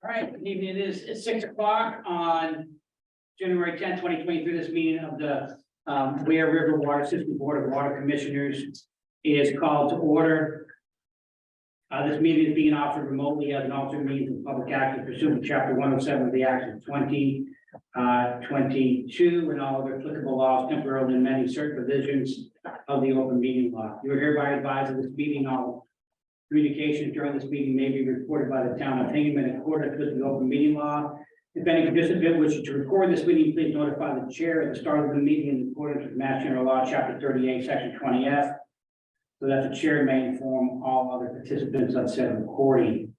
All right, good evening. It's 6 o'clock on January 10th, 2023. This meeting of the Weir River Water System Board of Water Commissioners is called to order. This meeting is being offered remotely as an alternate means of public access pursuant to Chapter 107 of the Act of 2022 and all other applicable laws temporarily amending certain provisions of the open meeting law. You are hereby advised of this meeting. All communications during this meeting may be recorded by the Town of Hingham in accordance with the open meeting law. If any participant wishes to record this meeting, please notify the chair at the start of the meeting in accordance with Mass General Law, Chapter 38, Section 20F, so that the chair may inform all other participants of said recording.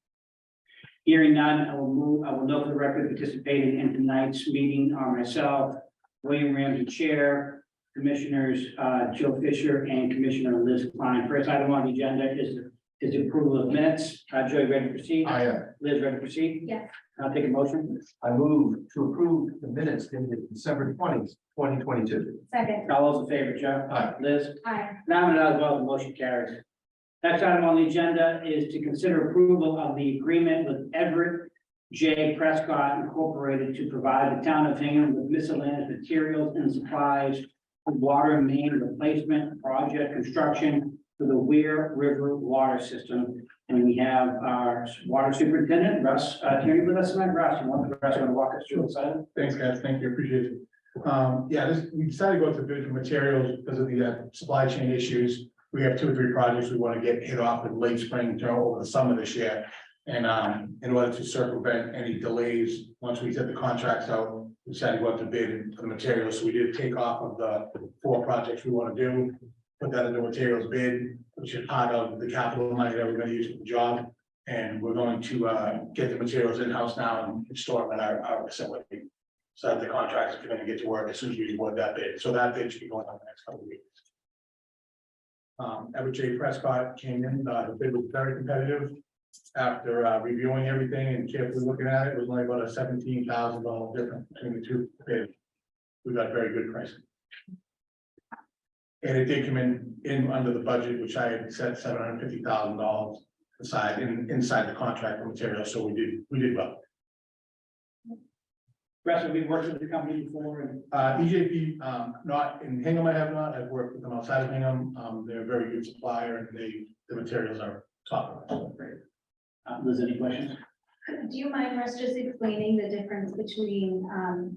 Hearing none, I will note for the record participating in tonight's meeting are myself, William Ramsey, Chair, Commissioners Joe Fisher and Commissioner Liz Klein. First item on the agenda is the approval of minutes. Joe, you ready to proceed? I am. Liz, ready to proceed? Yes. I'll take a motion. I move to approve the minutes dated December 20th, 2022. Second. All those in favor, Joe? Aye. Liz? Aye. Now and as well, the motion carries. Next item on the agenda is to consider approval of the agreement with Everett J. Prescott Incorporated to provide the Town of Hingham with miscellaneous materials and supplies for water main replacement project construction for the Weir River Water System. And we have our water superintendent, Russ, Tierney, with us tonight. Russ, you want to walk us through this item? Thanks, guys. Thank you. Appreciate it. We decided to go to bid for materials because of the supply chain issues. We have 2 or 3 projects we want to get hit off in late spring, over the summer this year. And in order to circumvent any delays, once we set the contracts out, we decided to go out to bid for the materials. So we did take off of the 4 projects we want to do, put that in the materials bid, which is part of the capital money that we're going to use for the job. And we're going to get the materials in-house now and store them in our facility. So that the contractors can get to work as soon as we award that bid. So that bid should be going on the next couple of weeks. Everett J. Prescott came in, the bid was very competitive. After reviewing everything and carefully looking at it, it was only about a $17,000 difference between the 2 bids. We got very good pricing. And it did come in under the budget, which I had set $750,000 aside inside the contract for materials. So we did well. Russ, have we worked with the company before? And EJP, not in Hingham, I have not. I've worked with them outside of Hingham. They're a very good supplier and the materials are top. Liz, any questions? Do you mind, Russ, just explaining the difference between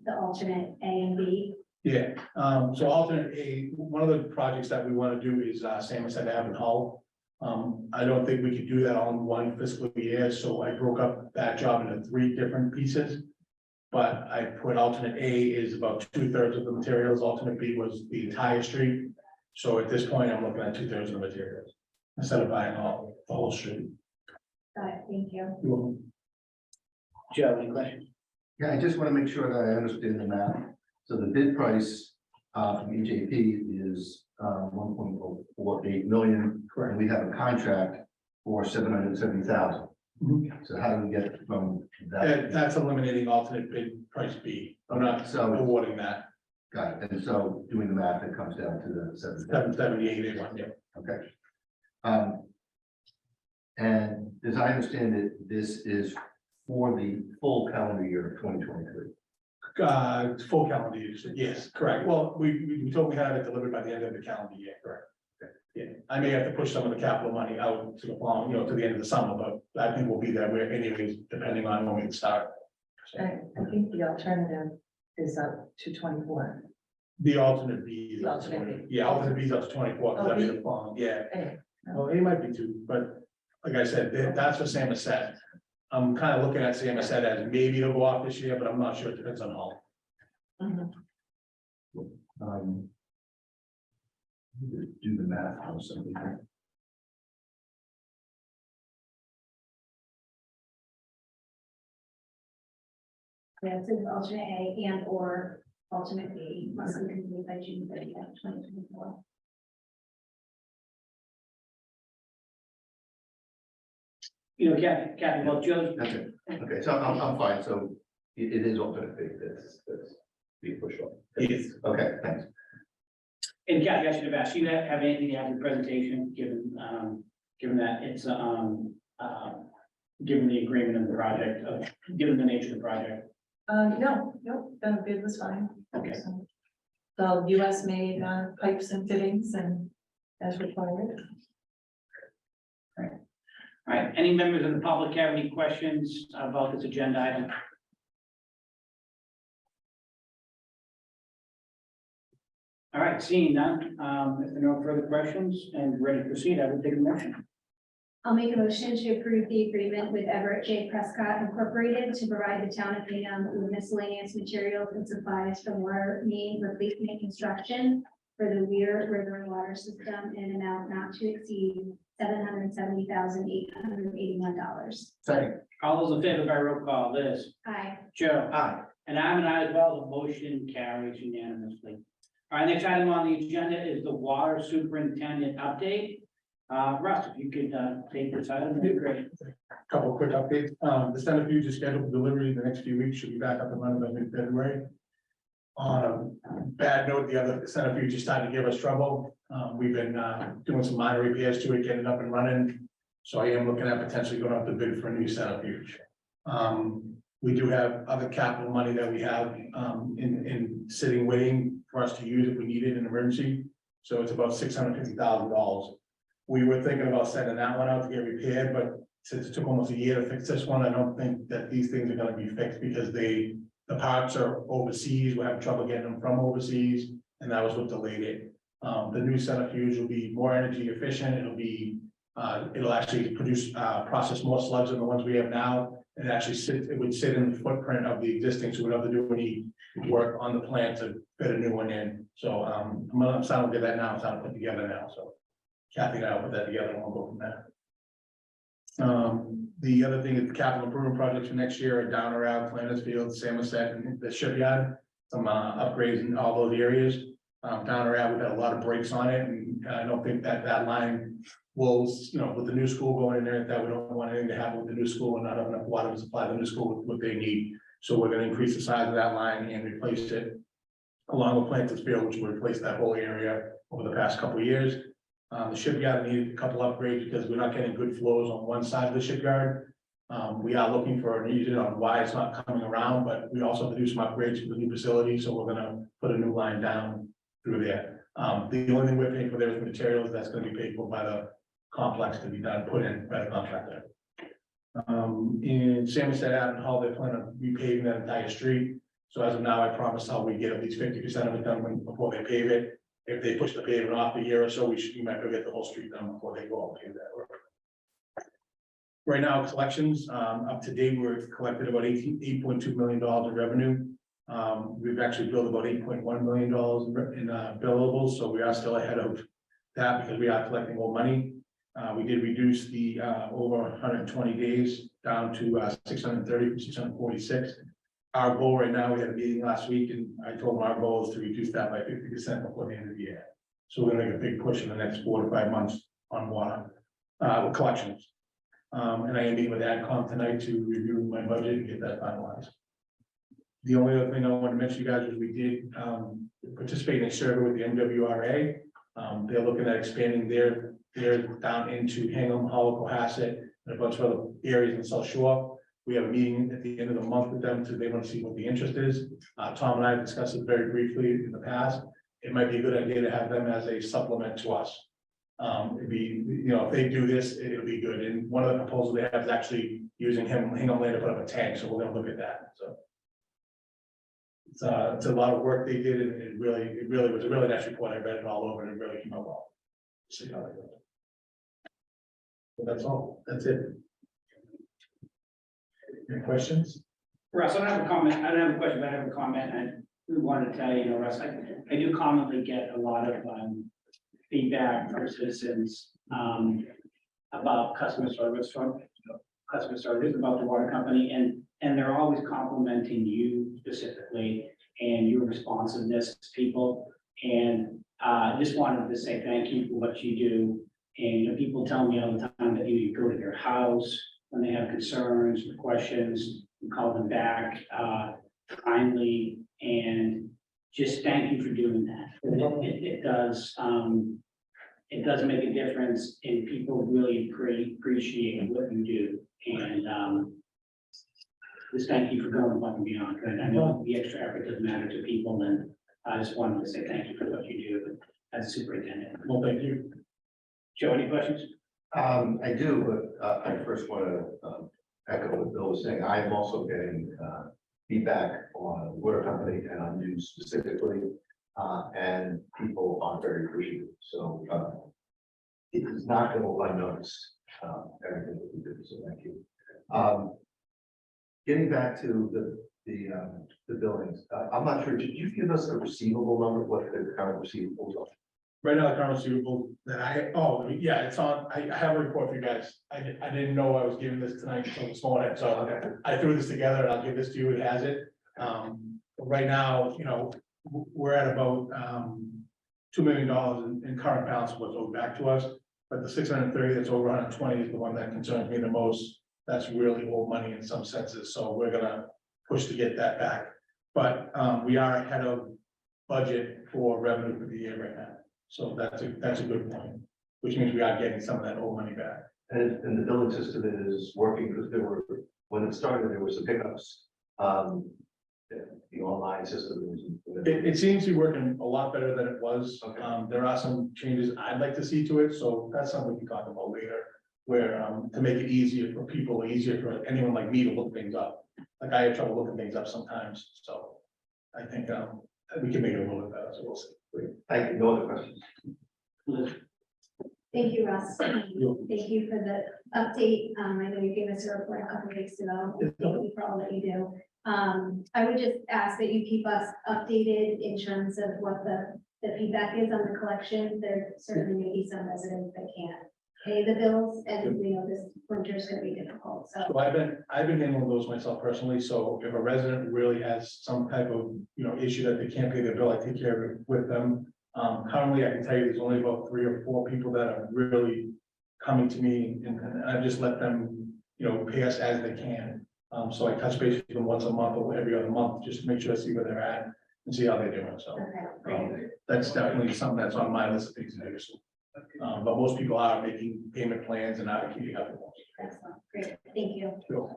the alternate A and B? Yeah, so alternate A, one of the projects that we want to do is Samoset Ave in Hull. I don't think we could do that all in one fiscal year, so I broke up that job into 3 different pieces. But I put alternate A is about 2/3 of the materials, alternate B was the entire street. So at this point, I'm looking at 2/3 of the materials instead of buying the whole street. Got it, thank you. You're welcome. Joe, any questions? Yeah, I just want to make sure that I understand the math. So the bid price from EJP is 1.48 million. Correct. And we have a contract for 770,000. Mhm. So how do we get from that? That's eliminating alternate bid price B. I'm not awarding that. Got it. And so doing the math, it comes down to the 778, they want, yeah. Okay. And as I understand it, this is for the full calendar year of 2023. Full calendar year, yes, correct. Well, we told we had it delivered by the end of the calendar year, correct? Yeah, I may have to push some of the capital money out to the long, to the end of the summer, but I think we'll be there where anyways, depending on when we can start. So, I think the alternative is up to 24. the alternate B. The alternate Yeah, alternate B is up to 24, because that'd be the following, yeah. A. Well, it might be 2, but like I said, that's for Samoset. I'm kind of looking at Samoset as maybe it'll go off this year, but I'm not sure. It depends on Hull. Do the math on something. Yeah, it says alternate A and or alternate B must be completed by June 30th, 2024. Kathy, well, Joe's. That's it. Okay, so I'm fine. So it is alternate bid that's being pushed off. Yes. Okay, thanks. And Kathy, I should have asked you to have anything to add to the presentation, given that it's given the agreement of the project, given the nature of the project? No, the bid was fine. Okay. So, the US made pipes and fittings and as required. All right, any members of the public have any questions about this agenda item? All right, seeing none, if there are no further questions and ready to proceed, I would take a motion. I'll make a motion to approve the agreement with Everett J. Prescott Incorporated to provide the town of Hingham with miscellaneous materials and supplies for water main replacement and construction for the Weir River Water System in an amount not to exceed $770,881. Second. All those in favor by roll call, Liz, Aye. Joe, Aye. and I'm an aye as well, the motion carries unanimously. All right, next item on the agenda is the water superintendent update. Russ, if you could take this item, that'd be great. Couple quick updates. The centrifuge is scheduled for delivery in the next few weeks, should be back up and running by mid-February. On a bad note, the other centrifuge is starting to give us trouble. We've been doing some minor repairs to it, getting it up and running. So I am looking at potentially going out to bid for a new centrifuge. We do have other capital money that we have in sitting waiting for us to use if we need it in emergency. So it's about $650,000. We were thinking about sending that one out to get repaired, but since it took almost a year to fix this one, I don't think that these things are gonna be fixed because the parts are overseas. We're having trouble getting them from overseas, and that was what delayed it. The new centrifuge will be more energy efficient. It'll actually process more sludge than the ones we have now. It would sit in the footprint of the existing, so we don't have to do any work on the plant to fit a new one in. So, I'm starting to get that now, it's starting to put together now, so. Kathy and I will put that together and we'll go from there. The other thing is the capital improvement projects for next year are down around Flanders Samoset, and the shipyard. Some upgrades in all those areas. Down around, we've got a lot of breaks on it, and I don't think that line will, with the new school going in there, that we don't want anything to happen with the new school and not have enough water to supply the new school with what they need. So we're gonna increase the size of that line and replace it along with Planters Field, which will replace that whole area over the past couple of years. The shipyard needed a couple upgrades because we're not getting good flows on one side of the shipyard. We are looking for a reason on why it's not coming around, but we also have to do some upgrades for the new facility, so we're gonna put a new line down through there. The only thing we're paying for there is materials that's gonna be paid for by the complex to be done, put in by the contractor. In Samoset Ave and Hall, they plan on repaving that entire street. So as of now, I promised how we get at least 50% of it done before they pave it. If they push the pavement off a year or so, we might go get the whole street done before they go out and pave that work. Right now, collections, up to date, we're collected about $8.2 million in revenue. We've actually billed about $8.1 million in billables, so we are still ahead of that because we are collecting more money. We did reduce the over 120 days down to 630 from 646. Our goal right now, we had a meeting last week, and I told them our goal is to reduce that by 50% before the end of the year. So we're gonna make a big push in the next 4 to 5 months on water collections. And I am meeting with AdCom tonight to review my budget and get that finalized. The only other thing I want to mention, you guys, is we did participate in a survey with the NWRA. They're looking at expanding their down into Hingham, Hollow, Cohasset, and a bunch of other areas in South Shore. We have a meeting at the end of the month with them, so they want to see what the interest is. Tom and I have discussed it very briefly in the past. It might be a good idea to have them as a supplement to us. It'd be, if they do this, it'll be good. And one of the proposals they have is actually using Hingham land to put up a tank, so we're gonna look at that, so. It's a lot of work they did, and it really was a really nice report. I read it all over, and it really came out well. See how they go. But that's all, that's it. Any questions? Russ, I don't have a comment. I don't have a question, but I have a comment. And we wanted to tell you, Russ, I do commonly get a lot of feedback from citizens about customer service about the water company, and they're always complimenting you specifically and your responsiveness to people. And just wanted to say thank you for what you do. And people tell me all the time that you go to their house when they have concerns or questions, you call them back kindly, and just thank you for doing that. It does it does make a difference and people really appreciate what you do. And, just thank you for going above and beyond. And I know the extra effort doesn't matter to people, and I just wanted to say thank you for what you do as a superintendent. Well, thank you. Joe, any questions? I do, but I first want to echo what Bill was saying. I am also getting feedback on water company and on you specifically, and people are very appreciative. So it is not going to go unnoticed, everything that we do. So thank you. Getting back to the buildings, I'm not sure. Did you give us a receivable number? What the current receivables are? Right now, the current receivable that yeah, it's on, I have a report for you guys. I didn't know I was giving this tonight until this morning, so I threw this together and I'll give this to you, it has it. Right now, you know, we're at about $2 million in current balance of what's owed back to us. But the 630 that's over 120 is the one that concerns me the most. That's really old money in some senses, so we're gonna push to get that back. But we are ahead of budget for revenue for the year right now. So that's a good point, which means we are getting some of that old money back. And the billing system is working because when it started, there was some hiccups. The online system is. It seems to be working a lot better than it was. Okay. There are some changes I'd like to see to it, so that's something we can talk about later. Where to make it easier for people, easier for anyone like me to look things up. Like I have trouble looking things up sometimes, so I think we can make it a little bit better, so we'll see. Thank you. No other questions. Liz? Thank you, Russ. Thank you for the update. I know you gave us a report a couple weeks ago. Thank you for all that you do. I would just ask that you keep us updated in terms of what the feedback is on the collection. There certainly may be some residents that can't pay the bills, and we know this winter is going to be difficult, so. So I've been handling those myself personally, so if a resident really has some type of, you know, issue that they can't pay their bill, I take care of it with them. Currently, I can tell you there's only about 3 or 4 people that are really coming to me, and I just let them, you know, pay us as they can. So I touch base with them once a month or every other month, just to make sure I see where they're at and see how they're doing, so. Okay, great. That's definitely something that's on my list of things to do. So, but most people are making payment plans and are keeping up with them. Excellent, great, thank you. All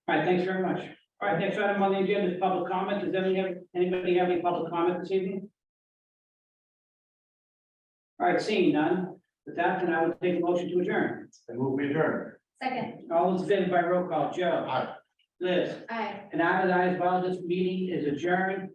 right, thanks very much. All right, next item on the agenda is public comment. Does anybody have any public comment this evening? All right, seeing none, with that, then I would take a motion to adjourn. I move we adjourn. Second, All those in favor by roll call, Joe. Aye. Liz. aye. And I as well, this meeting is adjourned